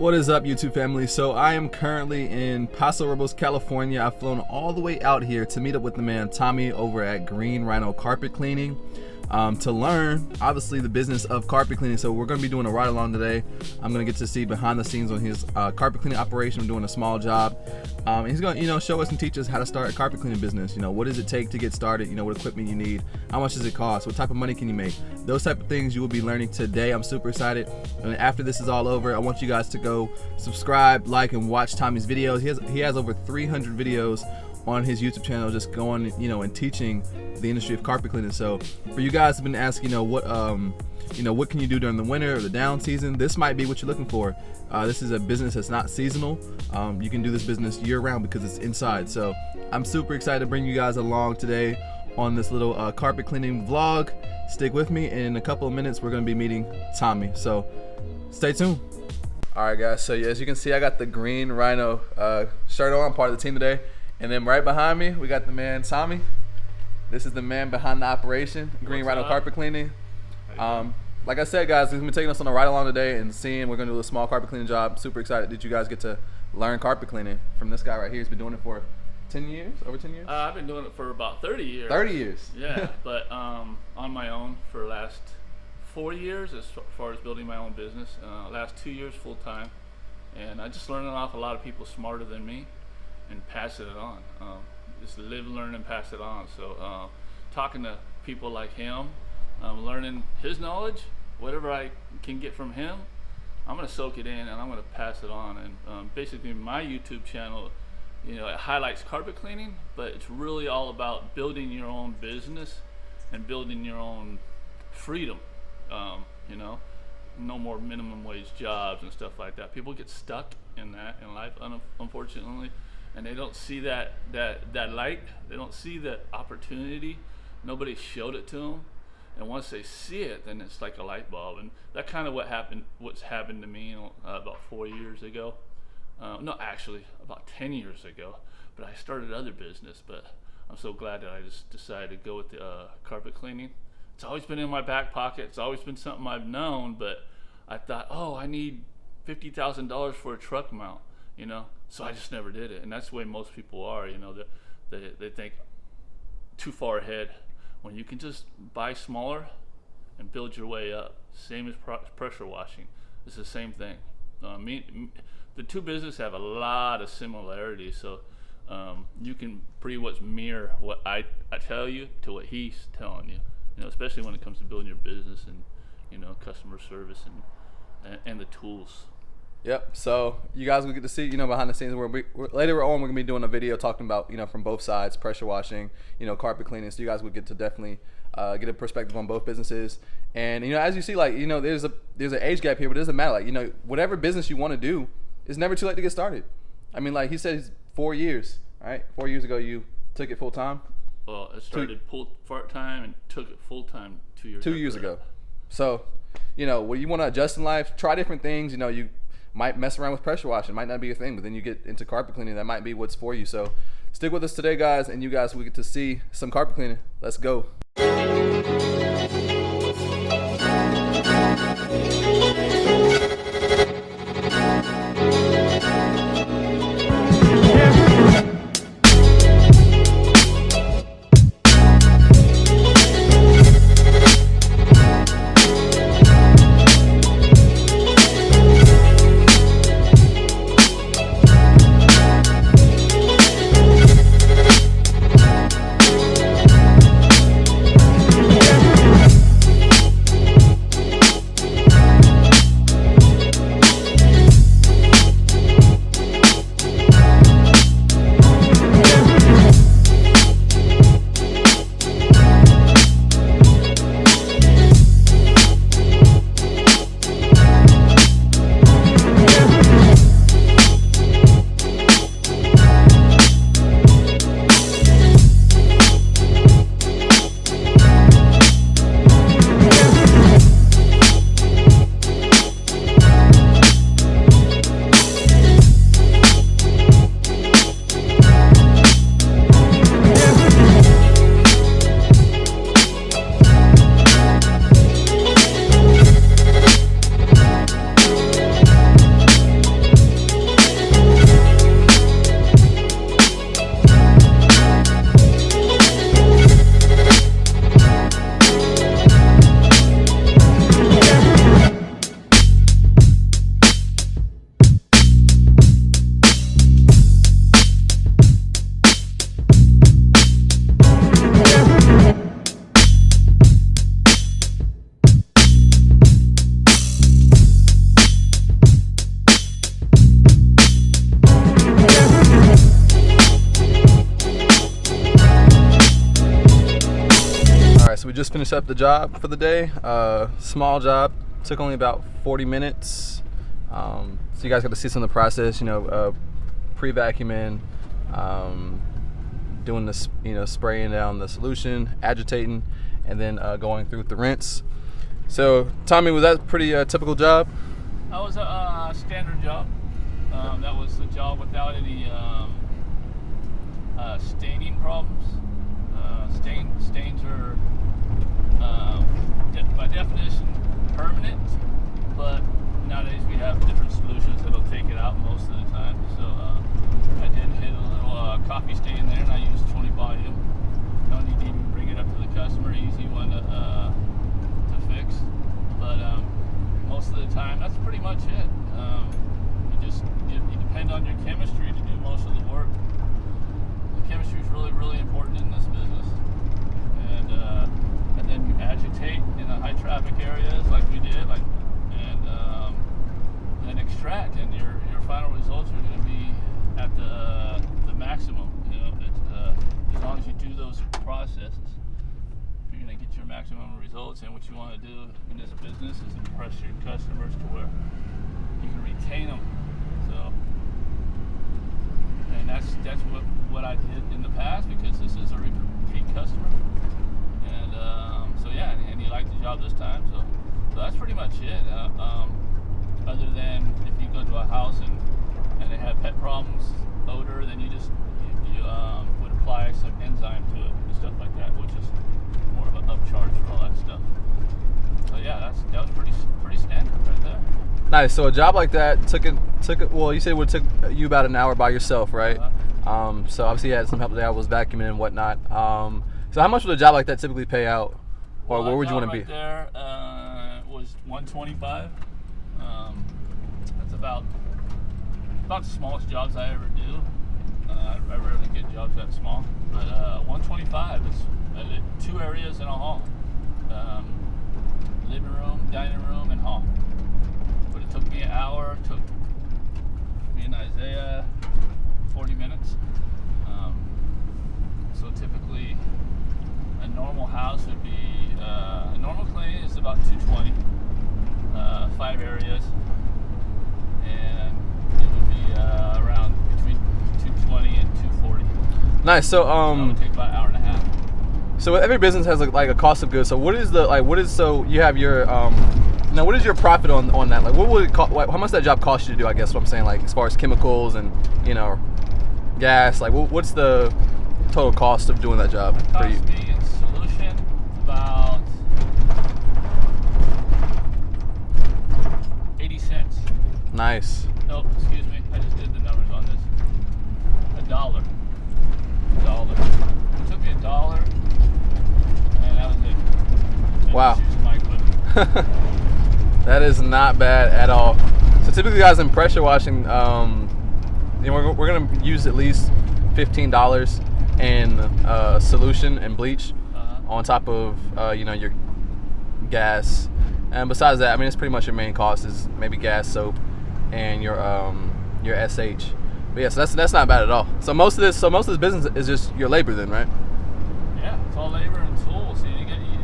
What is up, YouTube family? So I am currently in Paso Robles, California. I've flown all the way out here to meet up with the man Tommy over at Rhino carpet cleaning to learn, obviously, the business of carpet cleaning. So we're going to be doing a ride along today. I'm going to get to see behind the scenes on his carpet cleaning operation. We're doing a small job. And he's going to, show us and teach us how to start a carpet cleaning business. What does it take to get started? What equipment you need? How much does it cost? What type of money can you make? Those type of things you will be learning today. I'm super excited. And after this is all over, I want you guys to go subscribe, like, and watch Tommy's videos. He has over 300 videos on his YouTube channel, just going, and teaching the industry of carpet cleaning. So for you guys who've been asking, what can you do during the winter or the down season, this might be what you're looking for. This is a business that's not seasonal. You can do this business year round because it's inside. So I'm super excited to bring you guys along today on this little carpet cleaning vlog. Stick with me, and in a couple of minutes we're going to be meeting Tommy. So stay tuned. All right, guys. So as you can see, I got the green Rhino shirt on. I'm part of the team today. And then right behind me, we got the man Tommy. This is the man behind the operation, Green Rhino carpet cleaning. Like I said, guys, he's been taking us on a ride along today and seeing we're gonna do a small carpet cleaning job. Super excited that you guys get to learn carpet cleaning from this guy right here. He's been doing it for 10 years, over 10 years? I've been doing it for about 30 years. 30 years. Yeah, but on my own for the last 4 years as far as building my own business. Last 2 years full time. And I just learning off a lot of people smarter than me and passing it on. Just live, learn, and pass it on. So talking to people like him, learning his knowledge, whatever I can get from him, I'm gonna soak it in and I'm gonna pass it on. And basically my YouTube channel, it highlights carpet cleaning, but it's really all about building your own business and building your own freedom. No more minimum wage jobs and stuff like that. People get stuck in that in life, unfortunately, and they don't see that light. They don't see that opportunity. Nobody showed it to them, and once they see it, then it's like a light bulb. And that kind of what's happened to me about 4 years ago. No, actually about 10 years ago. But I started other business. But I'm so glad that I just decided to go with the carpet cleaning. It's always been in my back pocket. It's always been something I've known, but I thought, I need $50,000 for a truck mount, so I just never did it. And that's the way most people are, they think too far ahead when you can just buy smaller and build your way up. Same as pressure washing. It's the same thing. The two businesses have a lot of similarities, so you can pretty much mirror what I tell you to what he's telling you. Especially when it comes to building your business and customer service and the tools. Yep. So you guys will get to see, behind the scenes. Later on, we're gonna be doing a video talking about, from both sides, pressure washing, carpet cleaning. So you guys will get to definitely get a perspective on both businesses. And as you see, there's an age gap here, but it doesn't matter. Whatever business you want to do, it's never too late to get started. He said it's 4 years. Right? 4 years ago, you took it full time. Well, I started part time and took it full time 2 years. 2 years ago. So, when you want to adjust in life, try different things. You might mess around with pressure washing, might not be your thing, but then you get into carpet cleaning, that might be what's for you. So, stick with us today, guys, and you guys will get to see some carpet cleaning. Let's go. finish up the job for the day. Small job, took only about 40 minutes. So you guys got to see some of the process, pre-vacuuming, doing this, spraying down the solution, agitating, and then going through with the rinse. So Tommy, was that a pretty typical job? That was a standard job. That was a job without any staining problems. Stains are by definition permanent, but nowadays we have different solutions that'll take it out most of the time. So I did hit a little coffee stain there, and I used 20 volume. Don't need to even bring it up to the customer. Easy one to fix. But most of the time, that's pretty much it. You depend on your chemistry to do most of the work. The chemistry is really, really important in this business. And then you agitate in the high traffic areas like we did, and then extract, and your final results are going to be at the maximum. As long as you do those processes, you're going to get your maximum results. And what you want to do in this business is impress your customers to where you can retain them. So, and that's what I did in the past, because this is a repeat customer. And and he liked the job this time. So that's pretty much it. Other than if you go to a house and they have pet problems, odor, then you would apply some enzyme to it and stuff like that, which is more of an upcharge for all that stuff. So that was pretty standard right there. Nice. So a job like that took it. Well, you said it would took you about an hour by yourself, right? So obviously you had some help there. I was vacuuming and whatnot. So how much would a job like that typically pay out, or where would you want to be? There was $125. That's about the smallest jobs I ever do. I rarely get jobs that small, but $125 is 2 areas in a hall: living room, dining room, and hall. But it took me an hour. Took me and Isaiah 40 minutes. So typically, a normal house would be a normal clean is about 220, 5 areas, and it would be around between 220 and 240. Nice. So it would take about an hour and a half. So every business has like a cost of goods. So so you have your now what is your profit on that? Like what would it cost? How much does that job cost you to do? I guess what I'm saying, like as far as chemicals and gas. Like what's the total cost of doing that job for you? Cost me in solution about 80 cents. Nice. Nope, excuse me. I just did the numbers on this. $1. It took me $1, and that was it. And Wow. just my equipment. That is not bad at all. So typically, guys, in pressure washing, we're gonna use at least $15 in solution and bleach on top of your gas. And besides that, I mean, it's pretty much your main cost is maybe gas, soap, and your SH. But yeah, so that's not bad at all. So most of this business is just your labor then, right? Yeah, it's all labor and tools. You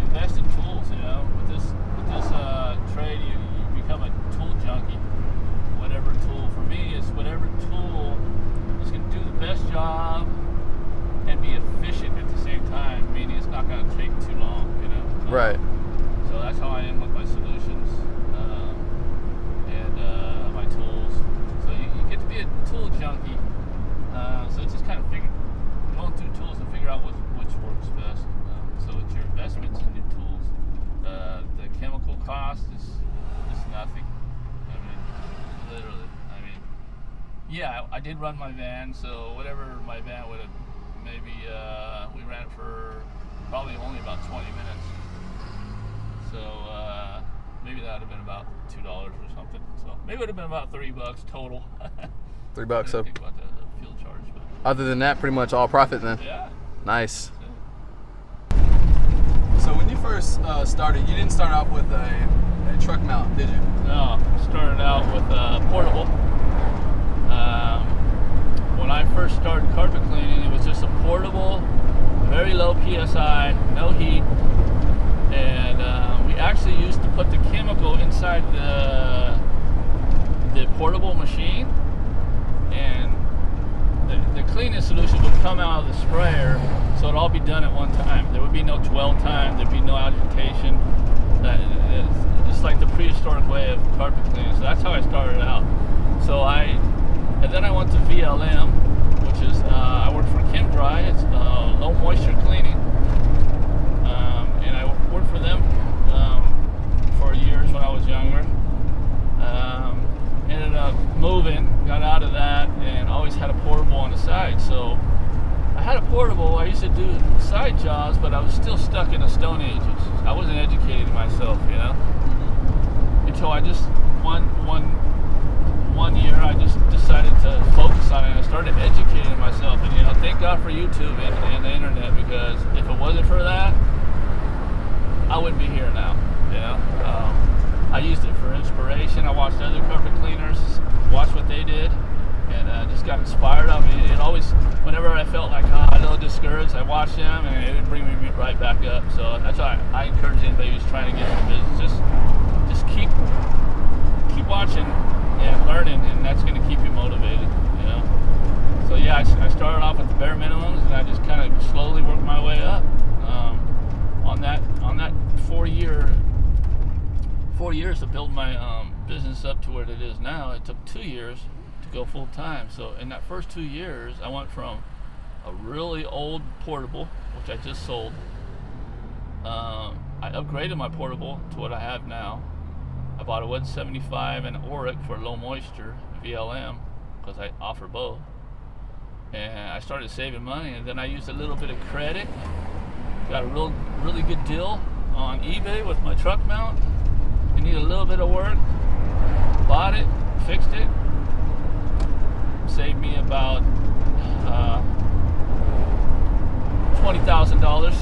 invest in tools. With this trade, you become a tool junkie. Whatever tool, for me, is whatever tool is going to do the best job and be efficient at the same time. Meaning it's not going to take too long. Right. So that's how I am with my solutions and my tools. So you get to be a tool junkie. So it's just kind of going through tools and figure out which works best. So it's your investments in your tools. The chemical cost is nothing. I mean, literally. Yeah, I did run my van. So whatever my van would have, maybe we ran it for probably only about 20 minutes. So maybe that would have been about $2 or something. So maybe it would have been about $3 total. $3. So think about the fuel charge. But other than that, pretty much all profit then. yeah. Nice. So when you first started, you didn't start off with a truck mount, did you? No, started out with portable. When I first started carpet cleaning, it was just a portable, very low PSI, no heat, and we actually used to put the chemical inside the portable machine, and the cleaning solution would come out of the sprayer, so it'd all be done at one time. There would be no dwell time, there'd be no agitation. It's like the prehistoric way of carpet cleaning. So that's how I started out. And then I went to VLM, which is I worked for ChemDry. It's low moisture cleaning, and I worked for them for years when I was younger. Ended up moving, got out of that, and always had a portable on the side. So I had a portable. I used to do side jobs, but I was still stuck in the Stone Ages. I wasn't educating myself, until I just one year I just decided to focus on it, and I started educating myself. And thank God for YouTube and the internet, because if it wasn't for that, I wouldn't be here now. I used it for inspiration. I watched other carpet cleaners, watched what they did, and just got inspired. It always, whenever I felt like a little discouraged, I watched them, and it would bring me right back up. So that's why I encourage anybody who's trying to get into business, just keep watching and learning, and that's going to keep you motivated. So yeah, I started off with the bare minimums, and I just kind of slowly worked my way up. On that 4 years to build my business up to where it is now, it took 2 years to go full time. So in that first 2 years, I went from a really old portable, which I just sold. I upgraded my portable to what I have now. I bought a 175 and an Auric for low moisture VLM, because I offer both. And I started saving money, and then I used a little bit of credit. Got a really good deal on eBay with my truck mount. It needed a little bit of work. Bought it, fixed it. Saved me about $20,000.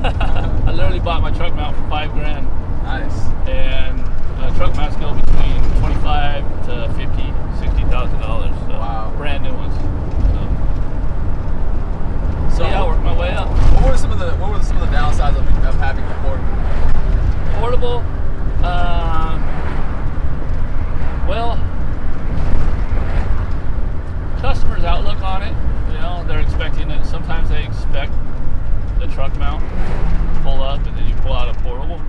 I literally bought my truck mount for $5,000. Nice. And truck mounts go between $25,000 to $50,000, $60,000. So wow. Brand new ones. So yeah, I worked my way up. What were some of the downsides of having a portable? Portable. Well, customers' outlook on it. They're expecting it. Sometimes they expect the truck mount to pull up, and then you pull out a portable.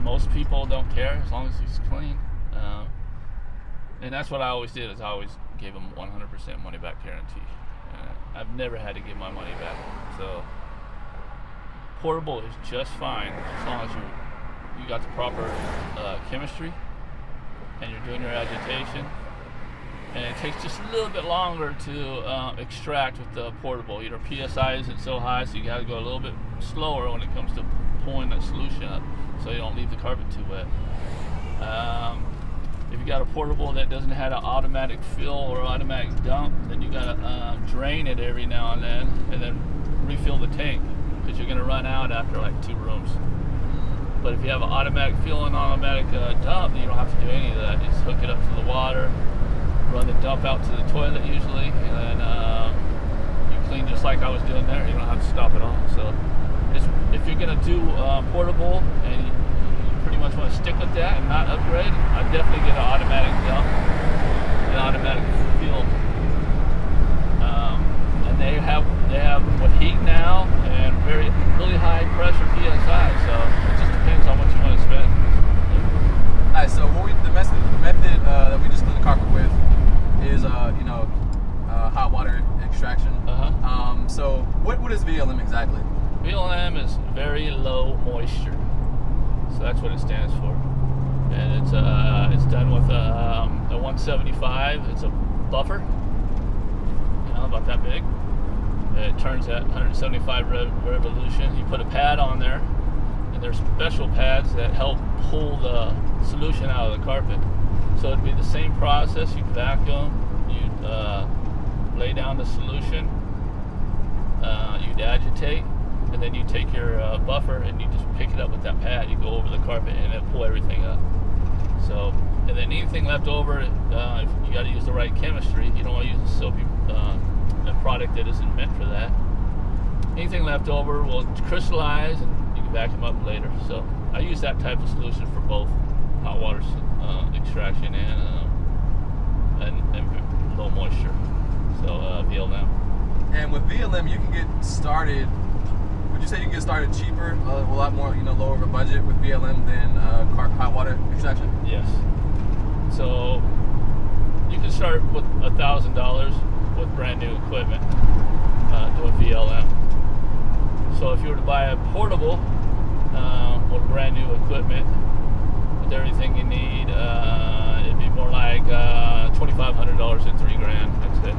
Most people don't care as long as it's clean. And that's what I always did. Is I always gave them 100% money back guarantee. I've never had to give my money back. So portable is just fine as long as you got the proper chemistry and you're doing your agitation. And it takes just a little bit longer to extract with the portable. Your PSI isn't so high, so you got to go a little bit slower when it comes to pulling that solution up, so you don't leave the carpet too wet. If you got a portable that doesn't have an automatic fill or automatic dump, then you got to drain it every now and then refill the tank, because you're going to run out after like 2 rooms. But if you have an automatic fill and automatic dump, then you don't have to do any of that. You just hook it up to the water, run the dump out to the toilet usually, and you clean just like I was doing there. You don't have to stop at all. So if you're going to do portable and you pretty much want to stick with that and not upgrade, I'd definitely get an automatic dump, an automatic fill. And they have with heat now and really high pressure PSI, so it just depends on what you want to spend. Alright, so the method that we just clean the carpet with is hot water extraction. So what is VLM exactly? VLM is very low moisture, so that's what it stands for. And it's done with a 175. It's a buffer, about that big. It turns at 175 revolution. You put a pad on there, and there's special pads that help pull the solution out of the carpet. So it'd be the same process. You'd vacuum, you'd lay down the solution, you'd agitate, and then you take your buffer and you just pick it up with that pad. You go over the carpet and it'll pull everything up. So, and then anything left over, you got to use the right chemistry. You don't want to use a soapy a product that isn't meant for that. Anything left over will crystallize vacuum up later. So I use that type of solution for both hot water extraction and low moisture. So VLM. And with VLM, you can get started. Would you say you can get started cheaper, a lot more, lower of a budget with VLM than hot water extraction? Yes. So you can start with $1,000 with brand new equipment doing VLM. So if you were to buy a portable with brand new equipment with everything you need, it'd be more like $2,500 and $3,000, I'd say.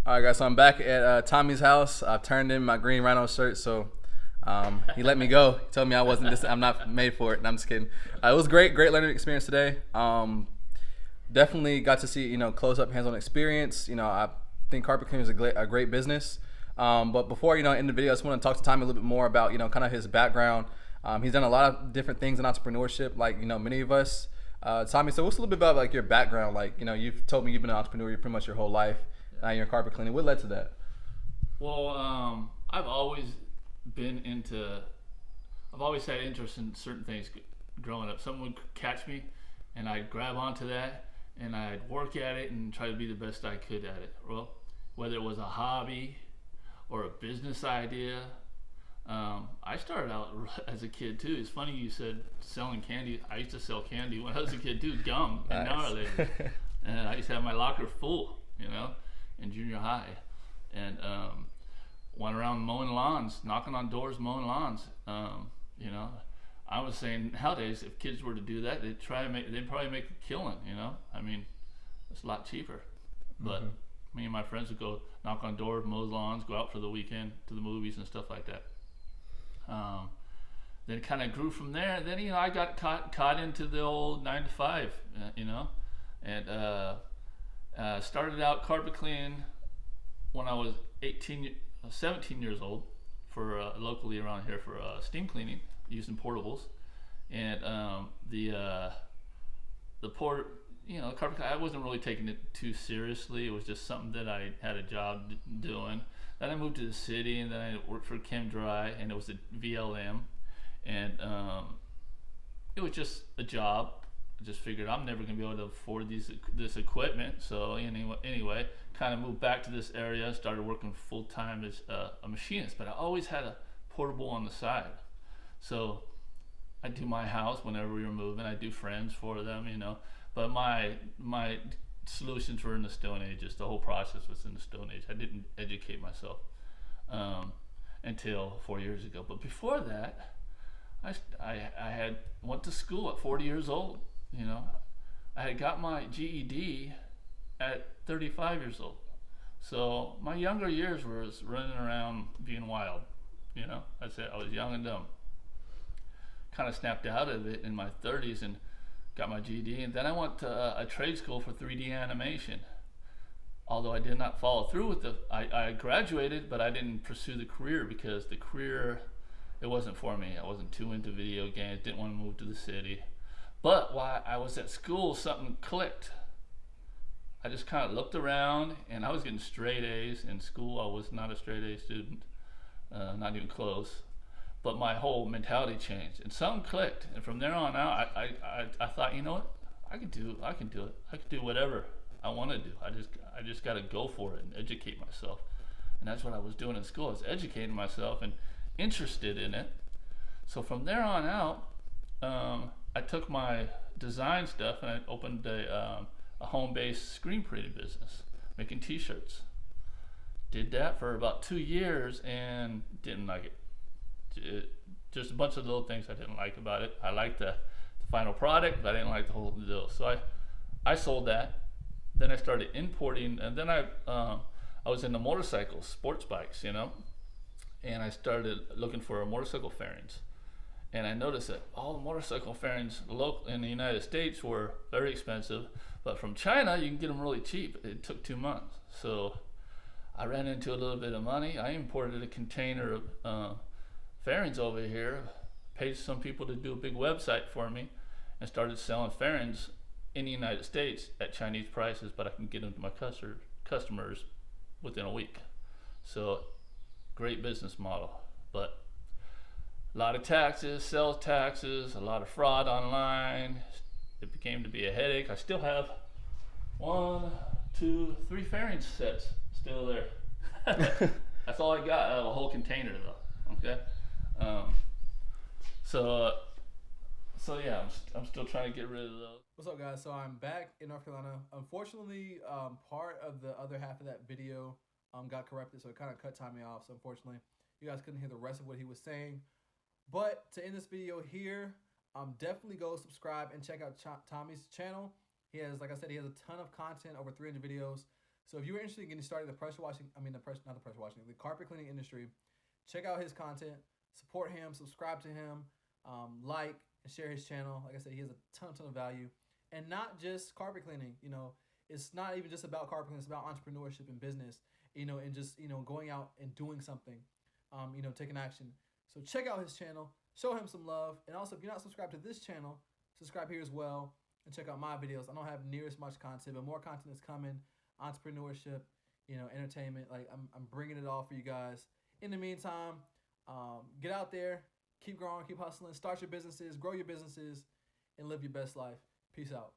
All right, guys, so I'm back at Tommy's house. I've turned in my green Rhino shirt, so he let me go. He told me I'm not made for it. And I'm just kidding. It was great learning experience today. Definitely got to see, close up, hands-on experience. I think carpet cleaning is a great business. But before, end the video, I just want to talk to Tommy a little bit more about, kind of his background. He's done a lot of different things in entrepreneurship, like, many of us. Tommy, so what's a little bit about like your background? Like, you've told me you've been an entrepreneur pretty much your whole life. Now you're in carpet cleaning. What led to that? Well, I've always had interest in certain things growing up. Someone would catch me and I'd grab onto that and I'd work at it and try to be the best I could at it. Well, whether it was a hobby or a business idea. I started out as a kid too. It's funny you said selling candy. I used to sell candy when I was a kid too, gum and gnarly. And I used to have my locker full, in junior high. And went around mowing lawns, knocking on doors, mowing lawns. I was saying nowadays if kids were to do that, they'd probably make a killing, I mean, it's a lot cheaper. But me and my friends would go knock on doors, mow lawns, go out for the weekend to the movies and stuff like that. Then it kind of grew from there. Then I got caught into the old 9 to 5, and started out carpet cleaning when I was 17 years old for locally around here for steam cleaning using portables, and carpet. I wasn't really taking it too seriously. It was just something that I had a job doing. Then I moved to the city, and then I worked for Chem Dry, and it was a VLM, and it was just a job. I just figured I'm never going to be able to afford this equipment. So anyway, kind of moved back to this area, started working full time as a machinist, but I always had a portable on the side. So I do my house whenever we were moving. I do friends for them, but my solutions were in the Stone Age. Just the whole process was in the Stone Age. I didn't educate myself until 4 years ago. But before that, I had went to school at 40 years old. I had got my GED at 35 years old. So my younger years was running around being wild. I'd say I was young and dumb. Kind of snapped out of it in my 30s and got my GED, and then I went to a trade school for 3D animation. Although I did not follow through with I graduated, but I didn't pursue the career because the career, it wasn't for me. I wasn't too into video games, didn't want to move to the city. But while I was at school, something clicked. I just kind of looked around, and I was getting straight A's in school. I was not a straight A student, not even close. But my whole mentality changed, and something clicked. And from there on out, I thought, you know what? I can do it. I can do whatever I want to do. I just got to go for it and educate myself. And that's what I was doing in school. I was educating myself and interested in it. So from there on out, I took my design stuff and I opened a home-based screen printing business, making T-shirts. Did that for about 2 years and didn't like it. Just a bunch of little things I didn't like about it. I liked the final product, but I didn't like the whole deal. So I sold that. Then I started importing, and then I was into motorcycles, sports bikes, and I started looking for motorcycle fairings. And I noticed that all the motorcycle fairings local in the United States were very expensive, but from China you can get them really cheap. It took 2 months. So I ran into a little bit of money. I imported a container of fairings over here, paid some people to do a big website for me, and started selling fairings in the United States at Chinese prices, but I can get them to my customers within a week. So great business model, but a lot of taxes, sales taxes, a lot of fraud online. It became to be a headache. I still have 1, 2, 3 fairing sets still there. That's all I got out of a whole container though. Okay. So yeah, I'm still trying to get rid of those. What's up, guys? So I'm back in North Carolina. Unfortunately, part of the other half of that video got corrupted, so it kind of cut Tommy off. So unfortunately, you guys couldn't hear the rest of what he was saying. But to end this video here, definitely go subscribe and check out Tommy's channel. He has, like I said, he has a ton of content, over 300 videos. So if you're interested in getting started in the the carpet cleaning industry, check out his content, support him, subscribe to him, like and share his channel. Like I said, he has a ton of value. And not just carpet cleaning, you know, it's not even just about carpet cleaning, it's about entrepreneurship and business, you know, and just, you know, going out and doing something, you know, taking action. So check out his channel, show him some love. And also, if you're not subscribed to this channel, subscribe here as well and check out my videos. I don't have near as much content, but more content is coming. Entrepreneurship, you know, entertainment. Like I'm bringing it all for you guys. In the meantime, get out there, keep growing, keep hustling, start your businesses, grow your businesses, and live your best life. Peace out.